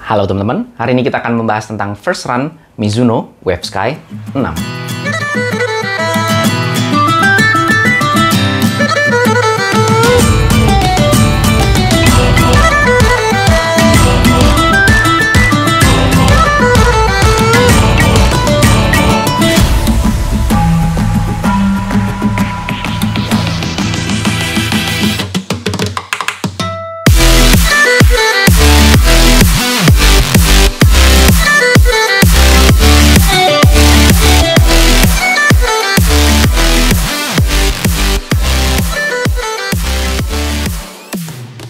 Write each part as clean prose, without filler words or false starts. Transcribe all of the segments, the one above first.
Halo teman-teman, hari ini kita akan membahas tentang first run Mizuno Wave Sky 6.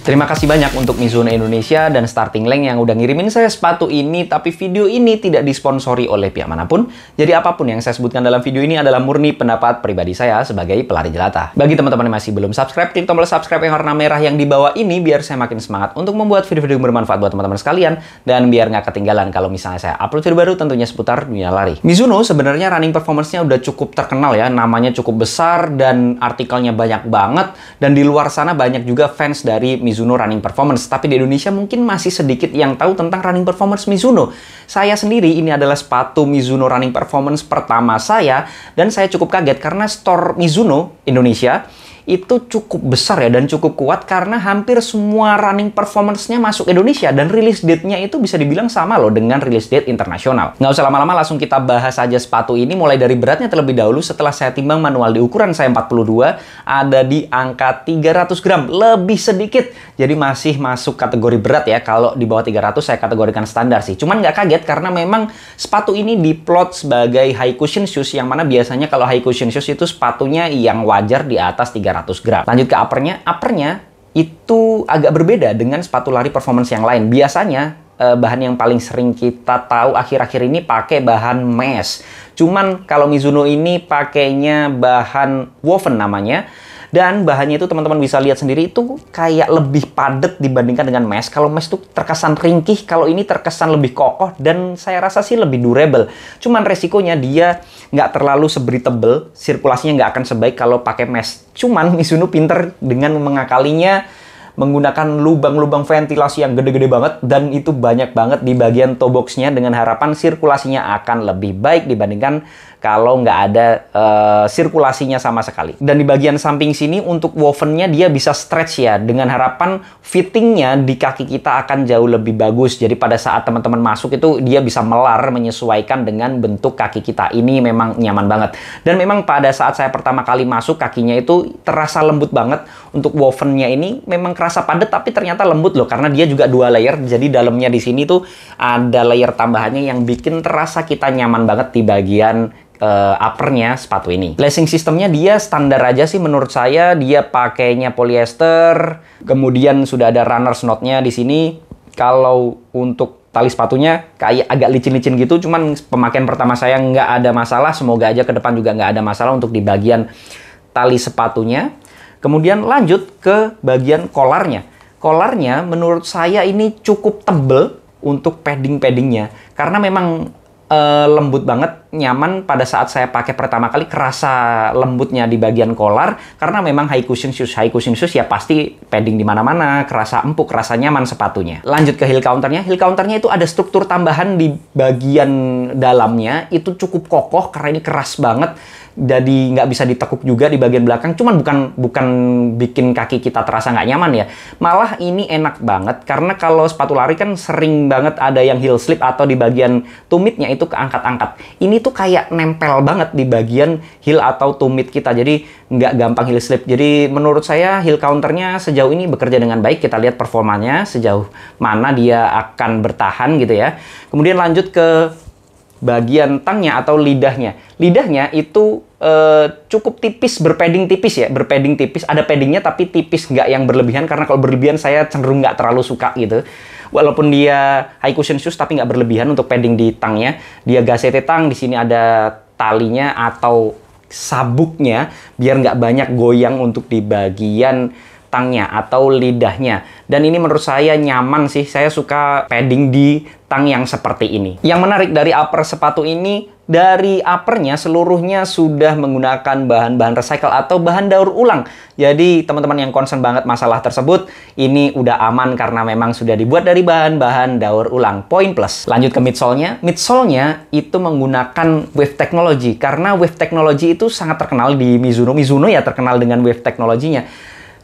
Terima kasih banyak untuk Mizuno Indonesia dan Starting Lane yang udah ngirimin saya sepatu ini, tapi video ini tidak disponsori oleh pihak manapun. Jadi apapun yang saya sebutkan dalam video ini adalah murni pendapat pribadi saya sebagai pelari jelata. Bagi teman-teman yang masih belum subscribe, klik tombol subscribe yang warna merah yang di bawah ini biar saya makin semangat untuk membuat video-video yang bermanfaat buat teman-teman sekalian dan biar nggak ketinggalan kalau misalnya saya upload video baru tentunya seputar dunia lari. Mizuno sebenarnya running performance-nya udah cukup terkenal ya, namanya cukup besar dan artikelnya banyak banget, dan di luar sana banyak juga fans dari Mizuno running performance, tapi di Indonesia mungkin masih sedikit yang tahu tentang running performance Mizuno. Saya sendiri ini adalah sepatu Mizuno running performance pertama saya, dan saya cukup kaget karena store Mizuno Indonesia itu cukup besar ya dan cukup kuat karena hampir semua running performance-nya masuk Indonesia dan release date-nya itu bisa dibilang sama loh dengan release date internasional. Nggak usah lama-lama, langsung kita bahas aja sepatu ini mulai dari beratnya terlebih dahulu. Setelah saya timbang manual di ukuran saya 42, ada di angka 300 gram, lebih sedikit. Jadi masih masuk kategori berat ya. Kalau di bawah 300 saya kategorikan standar sih. Cuman nggak kaget karena memang sepatu ini diplot sebagai high cushion shoes, yang mana biasanya kalau high cushion shoes itu sepatunya yang wajar di atas 300 gram. Lanjut ke uppernya itu agak berbeda dengan sepatu lari performance yang lain. Biasanya bahan yang paling sering kita tahu akhir-akhir ini pakai bahan mesh. Cuman kalau Mizuno ini pakainya bahan woven namanya. Dan bahannya itu teman-teman bisa lihat sendiri itu kayak lebih padat dibandingkan dengan mesh. Kalau mesh itu terkesan ringkih, kalau ini terkesan lebih kokoh dan saya rasa sih lebih durable. Cuman resikonya dia nggak terlalu se-breathable, sirkulasinya nggak akan sebaik kalau pakai mesh. Cuman Mizuno pinter dengan mengakalinya, menggunakan lubang-lubang ventilasi yang gede-gede banget, dan itu banyak banget di bagian toe box-nya dengan harapan sirkulasinya akan lebih baik dibandingkan kalau nggak ada sirkulasinya sama sekali. Dan di bagian samping sini untuk wovennya dia bisa stretch ya, dengan harapan fittingnya di kaki kita akan jauh lebih bagus. Jadi pada saat teman-teman masuk itu dia bisa melar menyesuaikan dengan bentuk kaki kita. Ini memang nyaman banget. Dan memang pada saat saya pertama kali masuk kakinya itu terasa lembut banget. Untuk wovennya ini memang kerasa padat tapi ternyata lembut loh, karena dia juga 2 layer. Jadi dalamnya di sini tuh ada layer tambahannya yang bikin terasa kita nyaman banget di bagian uppernya sepatu ini. Lacing sistemnya dia standar aja sih menurut saya. Dia pakainya polyester. Kemudian sudah ada runners knot-nya di sini. Kalau untuk tali sepatunya kayak agak licin-licin gitu. Cuman pemakaian pertama saya nggak ada masalah. Semoga aja ke depan juga nggak ada masalah untuk di bagian tali sepatunya. Kemudian lanjut ke bagian kolarnya. Kolarnya menurut saya ini cukup tebel untuk padding-paddingnya. Karena memang lembut banget, nyaman. Pada saat saya pakai pertama kali kerasa lembutnya di bagian kolar karena memang high cushion shoes. High cushion shoes ya pasti padding di mana-mana, kerasa empuk, kerasa nyaman sepatunya. Lanjut ke heel counternya. Heel counternya itu ada struktur tambahan di bagian dalamnya, itu cukup kokoh karena ini keras banget. Jadi nggak bisa ditekuk juga di bagian belakang. Cuman bukan bikin kaki kita terasa nggak nyaman ya. Malah ini enak banget karena kalau sepatu lari kan sering banget ada yang heel slip atau di bagian tumitnya itu keangkat-angkat. Ini tuh kayak nempel banget di bagian heel atau tumit kita. Jadi nggak gampang heel slip. Jadi menurut saya heel counternya sejauh ini bekerja dengan baik. Kita lihat performanya sejauh mana dia akan bertahan gitu ya. Kemudian lanjut ke bagian tangnya atau lidahnya. Lidahnya itu cukup tipis, berpadding tipis ya, berpadding tipis. Ada paddingnya tapi tipis, nggak yang berlebihan, karena kalau berlebihan saya cenderung nggak terlalu suka gitu. Walaupun dia high cushion shoes tapi nggak berlebihan untuk padding di tangnya. Dia gasete tang, di sini ada talinya atau sabuknya biar nggak banyak goyang untuk di bagian tangnya atau lidahnya. Dan ini menurut saya nyaman sih. Saya suka padding di tang yang seperti ini. Yang menarik dari upper sepatu ini, dari uppernya seluruhnya sudah menggunakan bahan-bahan recycle atau bahan daur ulang. Jadi teman-teman yang concern banget masalah tersebut, ini udah aman karena memang sudah dibuat dari bahan-bahan daur ulang. Poin plus. Lanjut ke midsole-nya. Midsole-nya itu menggunakan wave technology. Karena wave technology itu sangat terkenal di Mizuno. Mizuno ya terkenal dengan wave technology-nya.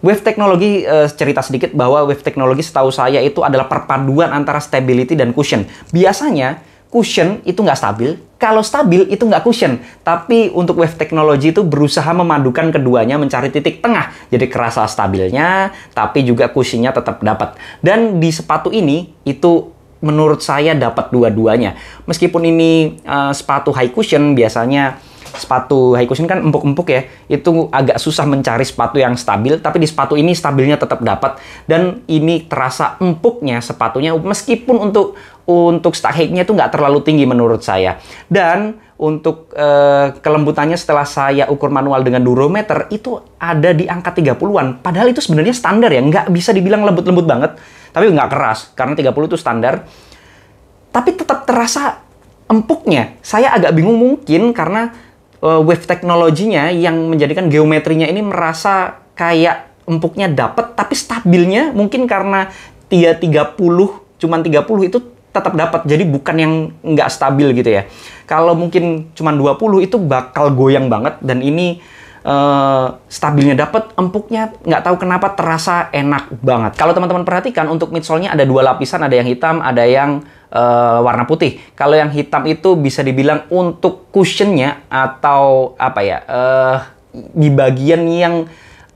Wave technology, cerita sedikit bahwa wave technology setahu saya itu adalah perpaduan antara stability dan cushion. Biasanya cushion itu nggak stabil, kalau stabil itu nggak cushion. Tapi untuk wave technology itu berusaha memadukan keduanya, mencari titik tengah. Jadi kerasa stabilnya, tapi juga cushionnya tetap dapat. Dan di sepatu ini, itu menurut saya dapat dua-duanya. Meskipun ini sepatu high cushion, biasanya sepatu high cushion kan empuk-empuk ya, itu agak susah mencari sepatu yang stabil, tapi di sepatu ini stabilnya tetap dapat. Dan ini terasa empuknya sepatunya, meskipun untuk stuck height-nya itu nggak terlalu tinggi menurut saya. Dan untuk kelembutannya setelah saya ukur manual dengan durometer, itu ada di angka 30-an. Padahal itu sebenarnya standar ya, nggak bisa dibilang lembut-lembut banget, tapi nggak keras, karena 30 itu standar. Tapi tetap terasa empuknya. Saya agak bingung mungkin karena wave teknologinya yang menjadikan geometrinya ini merasa kayak empuknya dapat, tapi stabilnya mungkin karena dia 30, cuman 30 itu tetap dapat. Jadi bukan yang nggak stabil gitu ya. Kalau mungkin cuman 20 itu bakal goyang banget, dan ini stabilnya dapat, empuknya nggak tahu kenapa terasa enak banget. Kalau teman-teman perhatikan untuk midsole-nya ada dua lapisan, ada yang hitam, ada yang warna putih. Kalau yang hitam itu bisa dibilang untuk cushionnya atau apa ya, di bagian yang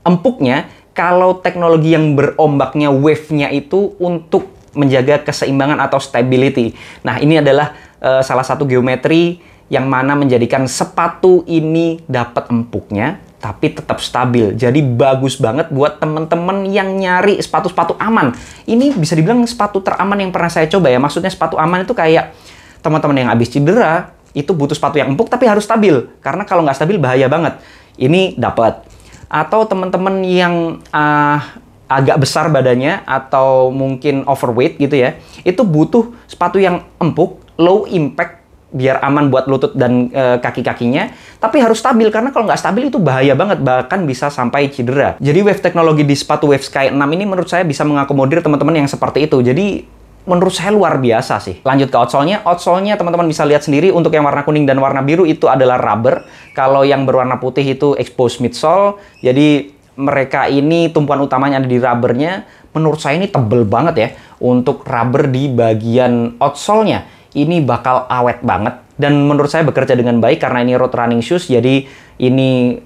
empuknya. Kalau teknologi yang berombaknya, wave-nya itu untuk menjaga keseimbangan atau stability. Nah, ini adalah salah satu geometri yang mana menjadikan sepatu ini dapat empuknya tapi tetap stabil. Jadi bagus banget buat temen-temen yang nyari sepatu-sepatu aman. Ini bisa dibilang sepatu teraman yang pernah saya coba ya. Maksudnya sepatu aman itu kayak teman-teman yang habis cedera, itu butuh sepatu yang empuk tapi harus stabil. Karena kalau nggak stabil bahaya banget. Ini dapat. Atau teman-teman yang agak besar badannya atau mungkin overweight gitu ya, itu butuh sepatu yang empuk, low impact, biar aman buat lutut dan kaki-kakinya, tapi harus stabil, karena kalau nggak stabil itu bahaya banget, bahkan bisa sampai cedera. Jadi wave teknologi di sepatu Wave Sky 6 ini menurut saya bisa mengakomodir teman-teman yang seperti itu. Jadi menurut saya luar biasa sih. Lanjut ke outsole-nya. Outsole-nya teman-teman bisa lihat sendiri, untuk yang warna kuning dan warna biru itu adalah rubber. Kalau yang berwarna putih itu exposed midsole. Jadi mereka ini tumpuan utamanya ada di rubbernya. Menurut saya ini tebel banget ya. Untuk rubber di bagian outsole-nya ini bakal awet banget, dan menurut saya bekerja dengan baik karena ini road running shoes. Jadi ini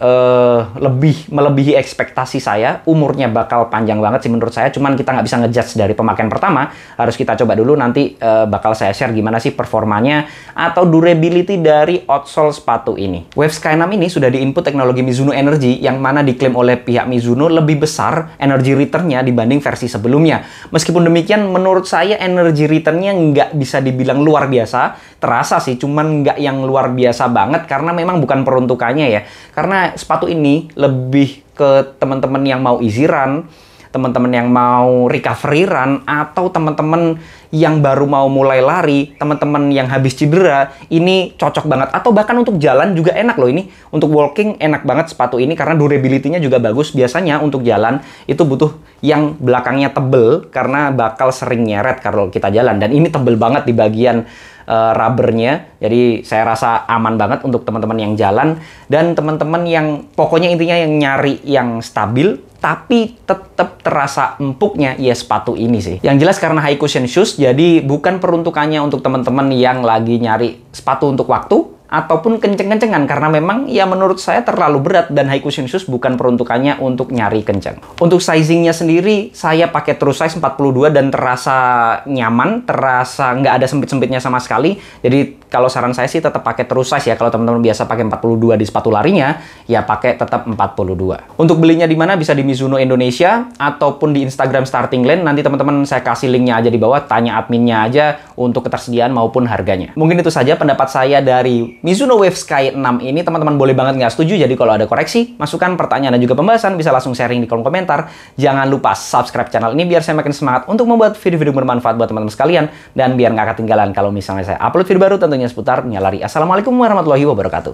lebih melebihi ekspektasi saya. Umurnya bakal panjang banget sih menurut saya, cuman kita nggak bisa ngejudge dari pemakaian pertama. Harus kita coba dulu, nanti bakal saya share gimana sih performanya atau durability dari outsole sepatu ini. Wave Sky 6 ini sudah diinput teknologi Mizuno Energy, yang mana diklaim oleh pihak Mizuno lebih besar energy return-nya dibanding versi sebelumnya. Meskipun demikian, menurut saya energy return-nya nggak bisa dibilang luar biasa. Terasa sih, cuman nggak yang luar biasa banget karena memang bukan peruntukannya ya. Karena sepatu ini lebih ke teman-teman yang mau easy run, teman-teman yang mau recovery run, atau teman-teman yang baru mau mulai lari, teman-teman yang habis cedera, ini cocok banget. Atau bahkan untuk jalan juga enak loh ini. Untuk walking enak banget sepatu ini karena durability-nya juga bagus. Biasanya untuk jalan itu butuh yang belakangnya tebel karena bakal sering nyeret kalau kita jalan. Dan ini tebel banget di bagian rubbernya, jadi saya rasa aman banget untuk teman-teman yang jalan dan teman-teman yang pokoknya intinya yang nyari yang stabil tapi tetap terasa empuknya, ya sepatu ini sih. Yang jelas karena high cushion shoes, jadi bukan peruntukannya untuk teman-teman yang lagi nyari sepatu untuk waktu ataupun kenceng-kencengan, karena memang ya menurut saya terlalu berat, dan high cushion shoes bukan peruntukannya untuk nyari kenceng. Untuk sizingnya sendiri, saya pakai true size 42 dan terasa nyaman, terasa nggak ada sempit-sempitnya sama sekali. Jadi kalau saran saya sih tetap pakai true size ya. Kalau teman-teman biasa pakai 42 di sepatu larinya, ya pakai tetap 42. Untuk belinya di mana? Bisa di Mizuno Indonesia ataupun di Instagram Starting Lane. Nanti teman-teman saya kasih linknya aja di bawah, tanya adminnya aja untuk ketersediaan maupun harganya. Mungkin itu saja pendapat saya dari Mizuno Wave Sky 6 ini teman-teman boleh banget nggak setuju. Jadi kalau ada koreksi, masukan, pertanyaan, dan juga pembahasan bisa langsung sharing di kolom komentar. Jangan lupa subscribe channel ini biar saya makin semangat untuk membuat video-video bermanfaat buat teman-teman sekalian. Dan biar nggak ketinggalan kalau misalnya saya upload video baru tentunya seputar Nyalari. Assalamualaikum warahmatullahi wabarakatuh.